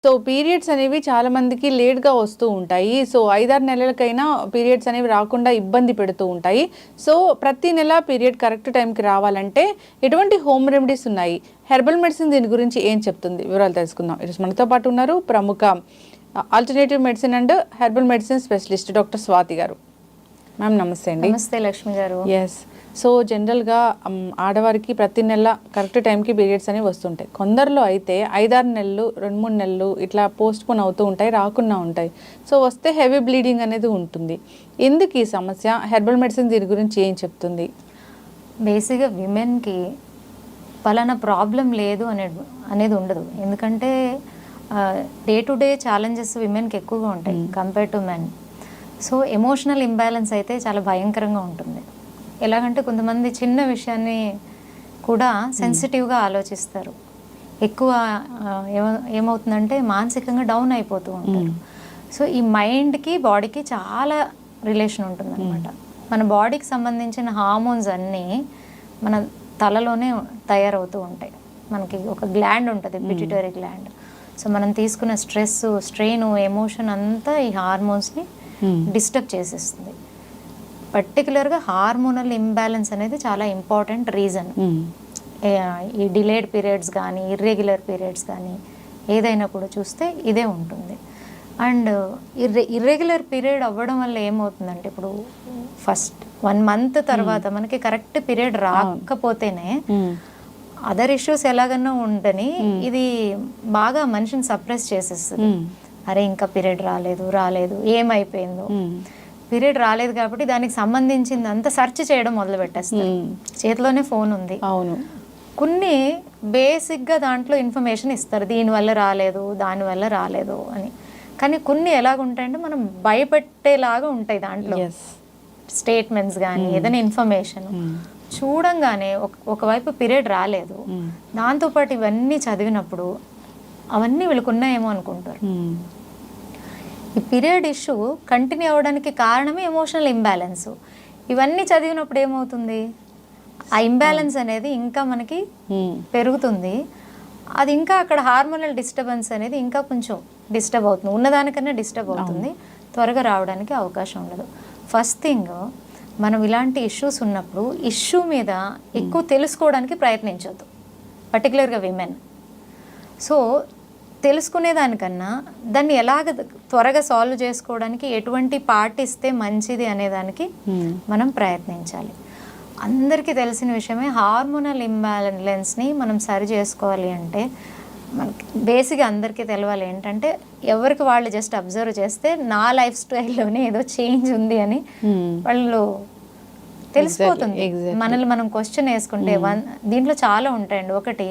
So periods అనేవి చాలా మందికి లేట్గా వస్తూ ఉంటాయి. సో 5-6 నెలలకైనా పీరియడ్స్ అనేవి రాకుండా ఇబ్బంది పెడుతూ ఉంటాయి. సో ప్రతి నెల పీరియడ్ కరెక్ట్ టైంకి రావాలంటే ఎటువంటి హోమ్ రెమెడీస్ ఉన్నాయి, హెర్బల్ మెడిసిన్ దీని గురించి ఏం చెప్తుంది, వివరాలు తెలుసుకుందాం. ఈరోజు మనతో పాటు ఉన్నారు ప్రముఖ alternative medicine and herbal medicine specialist doctor Swathi గారు. మ్యామ్ నమస్తే అండి. నమస్తే లక్ష్మి గారు. ఎస్, సో జనరల్గా ఆడవారికి ప్రతి నెల కరెక్ట్ టైంకి పీరియడ్స్ అనేవి వస్తుంటాయి. కొందరిలో అయితే 5-6 నెలలు 2-3 నెలలు ఇట్లా పోస్ట్ పోన్ అవుతూ ఉంటాయి, రాకుండా ఉంటాయి. సో వస్తే హెవీ బ్లీడింగ్ అనేది ఉంటుంది. ఎందుకు ఈ సమస్య, హెర్బల్ మెడిసిన్ దీని గురించి ఏం చెప్తుంది? బేసిక్గా విమెన్కి పలానా ప్రాబ్లం లేదు అనేది ఉండదు. ఎందుకంటే డే టు డే ఛాలెంజెస్ విమెన్కి ఎక్కువగా ఉంటాయి compare to men. So emotional imbalance అయితే చాలా భయంకరంగా ఉంటుంది. ఎలాగంటే కొంతమంది చిన్న విషయాన్ని కూడా సెన్సిటివ్గా ఆలోచిస్తారు. ఎక్కువ ఏమవుతుందంటే మానసికంగా డౌన్ అయిపోతూ ఉంటారు. సో ఈ మైండ్కి బాడీకి చాలా రిలేషన్ ఉంటుంది అనమాట. మన బాడీకి సంబంధించిన హార్మోన్స్ అన్నీ మన తలలోనే తయారవుతూ ఉంటాయి. మనకి ఒక గ్లాండ్ ఉంటుంది, పిట్యూటరీ గ్లాండ్. సో మనం తీసుకున్న స్ట్రెస్, స్ట్రెయిన్, ఎమోషన్ అంతా ఈ హార్మోన్స్ని డిస్టర్బ్ చేసేస్తుంది. పర్టికులర్గా హార్మోనల్ ఇంబ్యాలెన్స్ అనేది చాలా ఇంపార్టెంట్ రీజన్. ఈ డిలేడ్ పీరియడ్స్ కానీ ఇర్రెగ్యులర్ పీరియడ్స్ కానీ ఏదైనా కూడా చూస్తే ఇదే ఉంటుంది. అండ్ ఇర్రెగ్యులర్ పీరియడ్ అవ్వడం వల్ల ఏమవుతుందంటే, ఇప్పుడు ఫస్ట్ 1 మంత్ తర్వాత మనకి కరెక్ట్ పీరియడ్ రాకపోతేనే అదర్ ఇష్యూస్ ఎలాగన్నా ఉండని ఇది బాగా మనిషిని సప్రెస్ చేసేస్తుంది. అరే ఇంకా పీరియడ్ రాలేదు ఏమైపోయిందో. పీరియడ్ రాలేదు కాబట్టి దానికి సంబంధించింది అంతా సెర్చ్ చేయడం మొదలు పెట్టేస్తారు. చేతిలోనే ఫోన్ ఉంది. అవును, కొన్ని బేసిక్గా దాంట్లో ఇన్ఫర్మేషన్ ఇస్తారు, దీనివల్ల రాలేదు దానివల్ల రాలేదు అని. కానీ కొన్ని ఎలాగుంటాయంటే మనం భయపెట్టేలాగా ఉంటాయి దాంట్లో స్టేట్మెంట్స్ కానీ ఏదైనా ఇన్ఫర్మేషన్. చూడంగానే ఒకవైపు పీరియడ్ రాలేదు, దాంతోపాటు ఇవన్నీ చదివినప్పుడు అవన్నీ వీళ్ళకు ఉన్నాయేమో అనుకుంటారు. ఈ పీరియడ్ ఇష్యూ కంటిన్యూ అవ్వడానికి కారణమే ఎమోషనల్ ఇంబ్యాలెన్స్. ఇవన్నీ చదివినప్పుడు ఏమవుతుంది, ఆ ఇంబ్యాలెన్స్ అనేది ఇంకా మనకి పెరుగుతుంది. అది ఇంకా అక్కడ హార్మోనల్ డిస్టర్బెన్స్ అనేది ఇంకా కొంచెం డిస్టర్బ్ అవుతుంది, ఉన్నదానికన్నా డిస్టర్బ్ అవుతుంది. త్వరగా రావడానికి అవకాశం ఉండదు. ఫస్ట్ థింగ్, మనం ఇలాంటి ఇష్యూస్ ఉన్నప్పుడు ఇష్యూ మీద ఎక్కువ తెలుసుకోవడానికి ప్రయత్నించొద్దు, పర్టికులర్గా విమెన్. సో తెలుసుకునేదానికన్నా దాన్ని ఎలాగ త్వరగా సాల్వ్ చేసుకోవడానికి ఎటువంటి పాటిస్తే మంచిది అనేదానికి మనం ప్రయత్నించాలి. అందరికీ తెలిసిన విషయమే, హార్మోనల్ ఇంబ్యాలెన్స్ని మనం సరి చేసుకోవాలి అంటే మనకి బేసిక్గా అందరికీ తెలవాలి ఏంటంటే, ఎవరికి వాళ్ళు జస్ట్ అబ్జర్వ్ చేస్తే నా లైఫ్ స్టైల్లోనే ఏదో చేంజ్ ఉంది అని వాళ్ళు తెలిసిపోతుంది. మనల్ని మనం క్వశ్చన్ వేసుకుంటే దీంట్లో చాలా ఉంటాయండి. ఒకటి,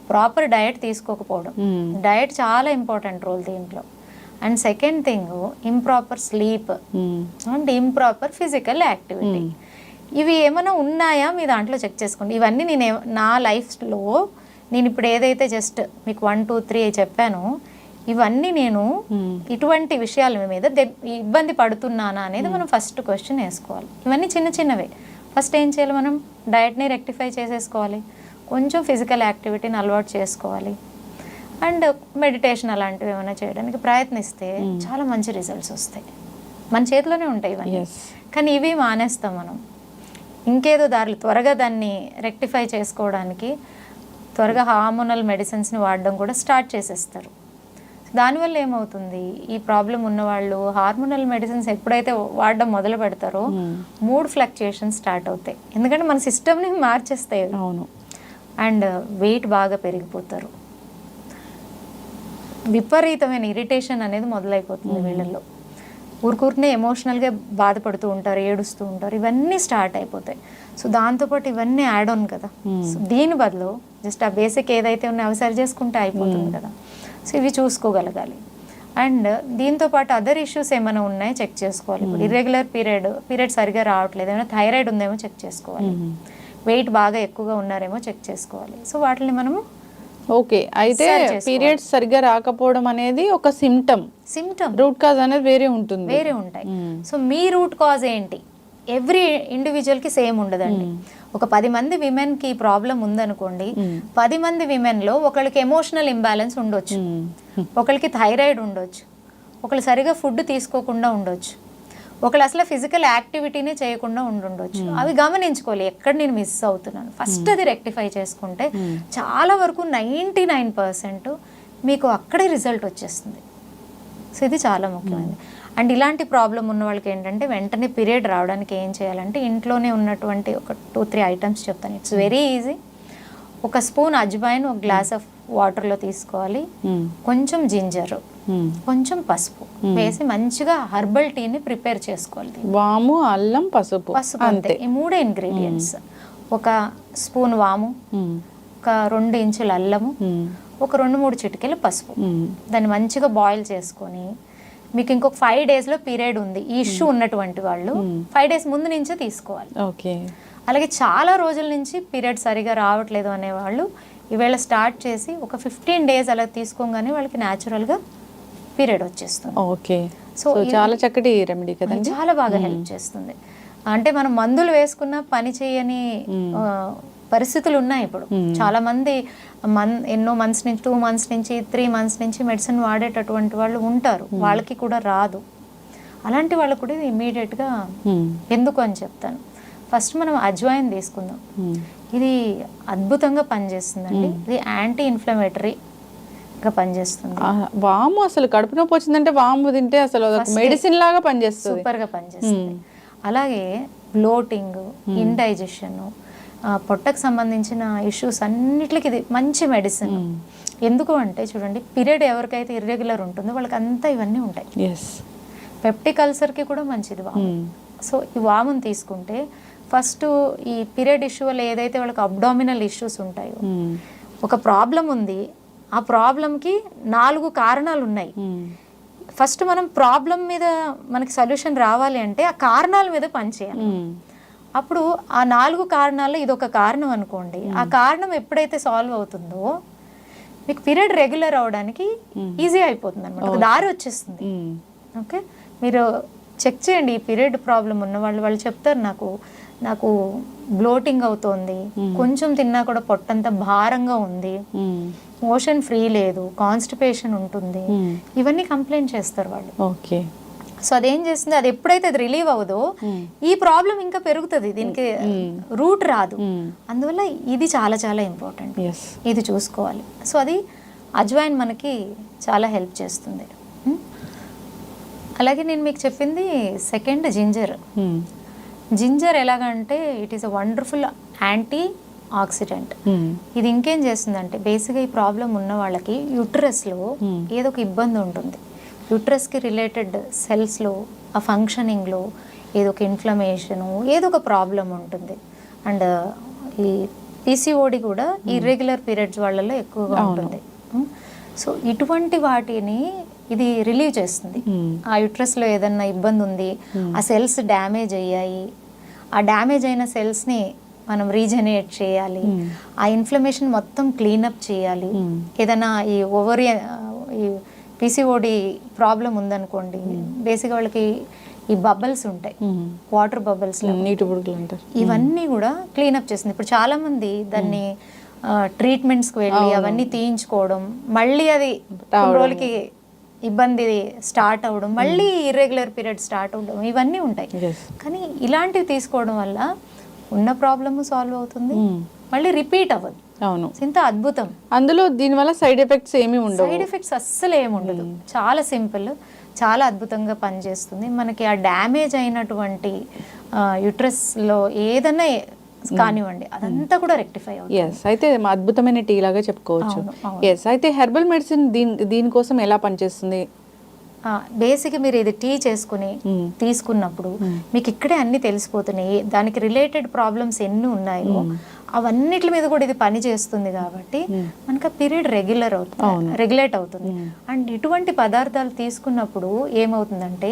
ప్రాపర్ డయట్ తీసుకోకపోవడం. డయట్ చాలా ఇంపార్టెంట్ రోల్ దీంట్లో. And second thing, improper sleep and improper physical activity. ఇవి ఏమైనా ఉన్నాయా మీ దాంట్లో చెక్ చేసుకోండి. ఇవన్నీ నా లైఫ్లో నేను ఇప్పుడు ఏదైతే జస్ట్ మీకు 1, 2, 3 చెప్పానో, ఇవన్నీ నేను ఇటువంటి విషయాల మీద ఇబ్బంది పడుతున్నానా అనేది మనం ఫస్ట్ క్వశ్చన్ వేసుకోవాలి. ఇవన్నీ చిన్న చిన్నవే. ఫస్ట్ ఏం చేయాలి, మనం డయట్ని రెక్టిఫై చేసేసుకోవాలి, కొంచెం ఫిజికల్ యాక్టివిటీని అలవాటు చేసుకోవాలి, అండ్ మెడిటేషన్ అలాంటివి ఏమైనా చేయడానికి ప్రయత్నిస్తే చాలా మంచి రిజల్ట్స్ వస్తాయి. మన చేతిలోనే ఉంటాయి ఇవన్నీ. కానీ ఇవి మానేస్తాం మనం. ఇంకేదో దారులు త్వరగా దాన్ని రెక్టిఫై చేసుకోవడానికి త్వరగా హార్మోనల్ మెడిసిన్స్ని వాడడం కూడా స్టార్ట్ చేసేస్తారు. దానివల్ల ఏమవుతుంది, ఈ ప్రాబ్లం ఉన్నవాళ్ళు హార్మోనల్ మెడిసిన్స్ ఎప్పుడైతే వాడడం మొదలు పెడతారో మూడ్ ఫ్లక్చుయేషన్స్ స్టార్ట్ అవుతాయి. ఎందుకంటే మన సిస్టమ్ని మార్చేస్తాయి. అవును. అండ్ వెయిట్ బాగా పెరిగిపోతారు, విపరీతమైన ఇరిటేషన్ అనేది మొదలైపోతుంది వీళ్ళల్లో. ఊరికూరినే ఎమోషనల్గా బాధపడుతూ ఉంటారు, ఏడుస్తూ ఉంటారు, ఇవన్నీ స్టార్ట్ అయిపోతాయి. సో దాంతోపాటు ఇవన్నీ యాడ్ ఆన్ కదా. సో దీని బదులు జస్ట్ ఆ బేసిక్ ఏదైతే ఉన్నాయో అవి సరి చేసుకుంటే అయిపోతుంది కదా. సో ఇవి చూసుకోగలగాలి. అండ్ దీంతోపాటు అదర్ ఇష్యూస్ ఏమైనా ఉన్నాయో చెక్ చేసుకోవాలి. ఇప్పుడు ఇర్రెగ్యులర్ పీరియడ్ సరిగా రావట్లేదు, ఏమైనా థైరాయిడ్ ఉందేమో చెక్ చేసుకోవాలి, వెయిట్ బాగా ఎక్కువగా ఉన్నారేమో చెక్ చేసుకోవాలి. సో వాటిని మనము ఓకే. అయితే పీరియడ్స్ సరిగ్గా రాకపోవడం అనేది ఒక సిమ్టమ్, రూట్ కాజ్ అనేది వేరే ఉంటాయి. సో మీ రూట్ కాజ్ ఏంటి, ఎవ్రీ ఇండివిజువల్కి సేమ్ ఉండదండి. ఒక 10 మంది విమెన్కి ఈ ప్రాబ్లం ఉందనుకోండి, 10 మంది విమెన్లో ఒకళ్ళకి ఎమోషనల్ ఇంబ్యాలెన్స్ ఉండొచ్చు, ఒకళ్ళకి థైరాయిడ్ ఉండొచ్చు, ఒకళ్ళు సరిగా ఫుడ్ తీసుకోకుండా ఉండొచ్చు, ఒకళ్ళు అసలు ఫిజికల్ యాక్టివిటీనే చేయకుండా ఉండొచ్చు. అవి గమనించుకోవాలి, ఎక్కడ నేను మిస్ అవుతున్నాను. ఫస్ట్ అది రెక్టిఫై చేసుకుంటే చాలా వరకు 99% మీకు అక్కడే రిజల్ట్ వచ్చేస్తుంది. సో ఇది చాలా ముఖ్యమైనది. అండ్ ఇలాంటి ప్రాబ్లం ఉన్న వాళ్ళకి ఏంటంటే వెంటనే పీరియడ్ రావడానికి ఏం చేయాలంటే ఇంట్లోనే ఉన్నటువంటి ఒక 2-3 ఐటమ్స్ చెప్తాను. It's very easy. ఒక స్పూన్ అజ్వైన్ ఒక గ్లాస్ ఆఫ్ వాటర్లో తీసుకోవాలి, కొంచెం జింజర్, కొంచెం పసుపు వేసి మంచిగా హర్బల్ టీని ప్రిపేర్ చేసుకోవాలి. వాము, అల్లం, పసుపు అంతే, ఈ 3 ఇంగ్రీడియంట్స్. ఒక స్పూన్ వాము, ఒక 2 ఇంచుల అల్లము, ఒక 2-3 చిటికెలు పసుపు. దాన్ని మంచిగా బాయిల్ చేసుకొని మీకు ఇంకొక 5 డేస్లో పీరియడ్ ఉంది ఈ ఇష్యూ ఉన్నటువంటి వాళ్ళు 5 డేస్ ముందు నుంచే తీసుకోవాలి. ఓకే. అలాగే చాలా రోజుల నుంచి పీరియడ్ సరిగా రావట్లేదు అనేవాళ్ళు ఈవేళ స్టార్ట్ చేసి ఒక 15 డేస్ అలా తీసుకోగానే వాళ్ళకి న్యాచురల్గా పీరియడ్ వచ్చేస్తుంది. ఓకే. సో చాలా చక్కటి రెమెడీ కదండి, చాలా బాగా హెల్ప్ చేస్తుంది. అంటే మనం మందులు వేసుకున్న పని చేయని పరిస్థితులు ఉన్నాయి ఇప్పుడు. చాలా మంది ఎన్నో మంత్స్ నుంచి 2 మంత్స్ నుంచి 3 మంత్స్ నుంచి మెడిసిన్ వాడేటటువంటి వాళ్ళు ఉంటారు, వాళ్ళకి కూడా రాదు. అలాంటి వాళ్ళకు కూడా ఇది ఇమీడియట్గా ఎందుకు అని చెప్తాను. ఫస్ట్ మనం అజ్వైన్ తీసుకుందాం. ఇది అద్భుతంగా పనిచేస్తుందండి. ఇది యాంటీ ఇన్ఫ్లమేటరీగా పనిచేస్తుంది. వాము అసలు కడుపు నొప్పి వచ్చిందంటే వాము తింటే అసలు మెడిసిన్ లాగా పనిచేస్తుంది, సూపర్గా పనిచేస్తుంది. అలాగే బ్లోటింగ్, ఇండైజెషన్, పొట్టకు సంబంధించిన ఇష్యూస్ అన్నిటికి ఇది మంచి మెడిసిన్. ఎందుకు అంటే చూడండి, పీరియడ్ ఎవరికైతే ఇర్రెగ్యులర్ ఉంటుందో వాళ్ళకి అంతా ఇవన్నీ ఉంటాయి. పెప్టిక్ అల్సర్కి కూడా మంచిది వాము. సో ఈ వామును తీసుకుంటే ఫస్ట్ ఈ పీరియడ్ ఇష్యూ వల్ల ఏదైతే వాళ్ళకి అబ్డామినల్ ఇష్యూస్ ఉంటాయో, ఒక ప్రాబ్లం ఉంది, ఆ ప్రాబ్లంకి 4 కారణాలు ఉన్నాయి. ఫస్ట్ మనం ప్రాబ్లం మీద మనకి సొల్యూషన్ రావాలి అంటే ఆ కారణాల మీద పనిచేయాలి. అప్పుడు ఆ 4 కారణాల్లో ఇదొక కారణం అనుకోండి, ఆ కారణం ఎప్పుడైతే సాల్వ్ అవుతుందో మీకు పీరియడ్ రెగ్యులర్ అవడానికి ఈజీ అయిపోతుంది అనమాట, ఒక దారి వచ్చేస్తుంది. ఓకే, మీరు చెక్ చేయండి. ఈ పీరియడ్ ప్రాబ్లం ఉన్న వాళ్ళు చెప్తారు, నాకు బ్లోటింగ్ అవుతోంది, కొంచెం తిన్నా కూడా పొట్టంతా భారంగా ఉంది, మోషన్ ఫ్రీ లేదు, కాన్స్టిపేషన్ ఉంటుంది, ఇవన్నీ కంప్లైంట్ చేస్తారు వాళ్ళు. ఓకే. సో అదేం చేస్తుంది, అది ఎప్పుడైతే అది రిలీవ్ అవ్వదో ఈ ప్రాబ్లం ఇంకా పెరుగుతుంది, దీనికి రూట్ రాదు. అందువల్ల ఇది చాలా చాలా ఇంపార్టెంట్, ఇది చూసుకోవాలి. సో అది అజ్వైన్ మనకి చాలా హెల్ప్ చేస్తుంది. అలాగే నేను మీకు చెప్పింది సెకండ్ జింజర్. జింజర్ ఎలాగంటే it is a wonderful anti oxidant. ఇది ఇంకేం చేస్తుందంటే బేసిక్గా ఈ ప్రాబ్లం ఉన్న వాళ్ళకి యూట్రస్లో ఏదో ఒక ఇబ్బంది ఉంటుంది, యూట్రస్కి రిలేటెడ్ సెల్స్లో ఆ ఫంక్షనింగ్లో ఏదో ఒక ఇన్ఫ్లమేషను ఏదో ఒక ప్రాబ్లం ఉంటుంది. అండ్ ఈ పీసీఓడి కూడా ఇర్రెగ్యులర్ పీరియడ్స్ వాళ్ళలో ఎక్కువగా ఉంటుంది. సో ఇటువంటి వాటిని ఇది రిలీవ్ చేస్తుంది. ఆ యూట్రస్లో ఏదన్నా ఇబ్బంది ఉంది, ఆ సెల్స్ డ్యామేజ్ అయ్యాయి, ఆ డ్యామేజ్ అయిన సెల్స్ని మనం రీజనరేట్ చేయాలి, ఆ ఇన్ఫ్లమేషన్ మొత్తం క్లీనప్ చేయాలి. ఏదైనా ఈ ఓవరీ ఈ పీసీఓడి ప్రాబ్లం ఉందనుకోండి, బేసిక్గా వాళ్ళకి ఈ బబుల్స్ ఉంటాయి, వాటర్ బబుల్స్, ఇవన్నీ కూడా క్లీనప్ చేస్తుంది. ఇప్పుడు చాలామంది దాన్ని ట్రీట్మెంట్స్కి వెళ్ళి అవన్నీ తీయించుకోవడం, మళ్ళీ అది కొన్ని రోజులకి ఇబ్బంది స్టార్ట్ అవ్వడం, మళ్ళీ ఇర్రెగ్యులర్ పీరియడ్ స్టార్ట్ అవ్వడం, ఇవన్నీ ఉంటాయి. కానీ ఇలాంటివి తీసుకోవడం వల్ల ఉన్న ప్రాబ్లమ్ సాల్వ్ అవుతుంది, మళ్ళీ రిపీట్ అవ్వదు. అవును, ఇంత అద్భుతం. అందులో దీనివల్ల సైడ్ ఎఫెక్ట్స్ ఏమి ఉండవు. సైడ్ ఎఫెక్ట్స్ అస్సలు ఏమి ఉండదు, చాలా సింపుల్, చాలా అద్భుతంగా పనిచేస్తుంది. మనకి ఆ డ్యామేజ్ అయినటువంటి యూట్రస్లో ఏదన్నా కానివ్వండి అదంతా కూడా రెక్టిఫై అవుతుంది. అయితే అద్భుతమైన టీ లాగా చెప్పుకోవచ్చు. అయితే హెర్బల్ మెడిసిన్ దీనికోసం ఎలా పనిచేస్తుంది? బేసిక్గా మీరు ఇది టీ చేసుకుని తీసుకున్నప్పుడు మీకు ఇక్కడే అన్ని తెలిసిపోతున్నాయి, దానికి రిలేటెడ్ ప్రాబ్లమ్స్ ఎన్ని ఉన్నాయో అవన్నిటి మీద కూడా ఇది పని చేస్తుంది. కాబట్టి మనకు పీరియడ్ రెగ్యులేట్ అవుతుంది. అండ్ ఇటువంటి పదార్థాలు తీసుకున్నప్పుడు ఏమవుతుందంటే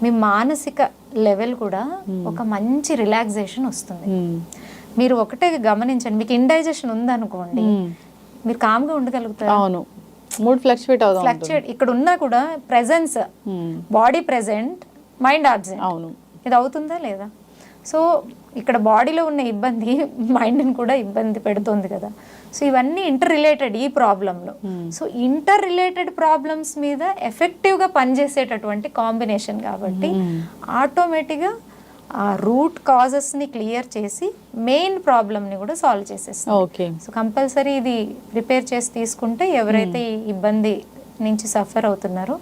మీ మానసిక లెవెల్ కూడా ఒక మంచి రిలాక్సేషన్ వస్తుంది. మీరు ఒకటే గమనించండి, మీకు ఇండైజెషన్ ఉందనుకోండి, మీరు కామ్గా ఉండగలుగుతారు. అవును, మూడ్ ఫ్లక్చుయేట్ ఇక్కడ ఉన్నా కూడా presence, body present, mind absent. అవును, ఇది అవుతుందా లేదా? సో ఇక్కడ బాడీలో ఉన్న ఇబ్బంది మైండ్ని కూడా ఇబ్బంది పెడుతుంది కదా. సో ఇవన్నీ ఇంటర్ రిలేటెడ్ ఈ ప్రాబ్లంలో. సో ఇంటర్ రిలేటెడ్ ప్రాబ్లమ్స్ మీద ఎఫెక్టివ్గా పనిచేసేటటువంటి కాంబినేషన్ కాబట్టి ఆటోమేటిక్గా ఆ రూట్ కాజెస్ని క్లియర్ చేసి మెయిన్ ప్రాబ్లమ్ని కూడా సాల్వ్ చేసేస్తాం. ఓకే. సో కంపల్సరీ ఇది ప్రిపేర్ చేసి తీసుకుంటే ఎవరైతే ఈ ఇబ్బంది నుంచి సఫర్ అవుతున్నారో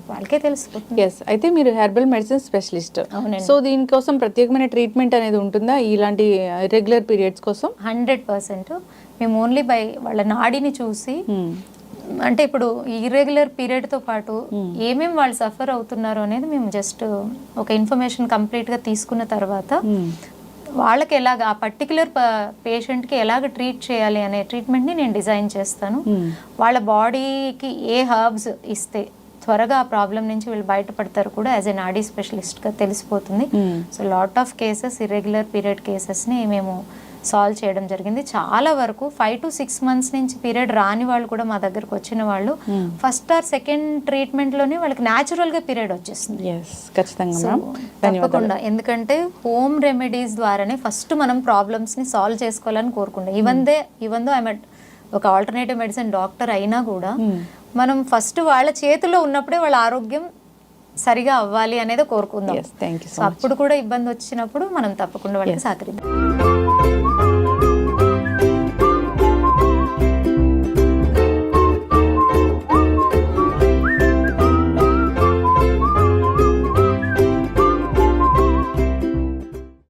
వాళ్ళకే తెలిసిపోతుంది. ఎస్, అయితే మీరు హెర్బల్ మెడిసిన్ స్పెషలిస్ట్. అవునండి. సో దీనికోసం ప్రత్యేకమైన ట్రీట్మెంట్ అనేది ఉంటుందా ఇలాంటి రెగ్యులర్ పీరియడ్స్ కోసం? 100% మేము ఓన్లీ బై వాళ్ళ నాడిని చూసి, అంటే ఇప్పుడు ఇర్రెగ్యులర్ పీరియడ్తో పాటు ఏమేమి వాళ్ళు సఫర్ అవుతున్నారో అనేది మేము జస్ట్ ఒక ఇన్ఫర్మేషన్ కంప్లీట్గా తీసుకున్న తర్వాత వాళ్ళకి ఎలాగ ఆ పర్టికులర్ పేషెంట్కి ఎలాగ ట్రీట్ చేయాలి అనే ట్రీట్మెంట్ని నేను డిజైన్ చేస్తాను. వాళ్ళ బాడీకి ఏ హర్బ్స్ ఇస్తే త్వరగా ఆ ప్రాబ్లం నుంచి వీళ్ళు బయటపడతారు కూడా యాజ్ ఎ నాడీ స్పెషలిస్ట్గా తెలిసిపోతుంది. So lot of cases irregular period కేసెస్ని మేము సాల్వ్ చేయడం జరిగింది. చాలా వరకు 5 to 6 months నుంచి పీరియడ్ రాని వాళ్ళు కూడా మా దగ్గరకు వచ్చిన వాళ్ళు ఫస్ట్ ఆర్ సెకండ్ ట్రీట్మెంట్లోనే వాళ్ళకి న్యాచురల్గా పీరియడ్ వచ్చేస్తుంది. ఖచ్చితంగా తప్పకుండా, ఎందుకంటే హోమ్ రెమెడీస్ ద్వారానే ఫస్ట్ మనం ప్రాబ్లమ్స్ని సాల్వ్ చేసుకోవాలని కోరుకుంటాం. ఇవందో ఐఎమ్ ఒక ఆల్టర్నేటివ్ మెడిసిన్ డాక్టర్ అయినా కూడా మనం ఫస్ట్ వాళ్ళ చేతిలో ఉన్నప్పుడే వాళ్ళ ఆరోగ్యం సరిగా అవ్వాలి అనేది కోరుకుందాం. Thank you. అప్పుడు కూడా ఇబ్బంది వచ్చినప్పుడు మనం తప్పకుండా వాళ్ళకి సహకరిద్దాం.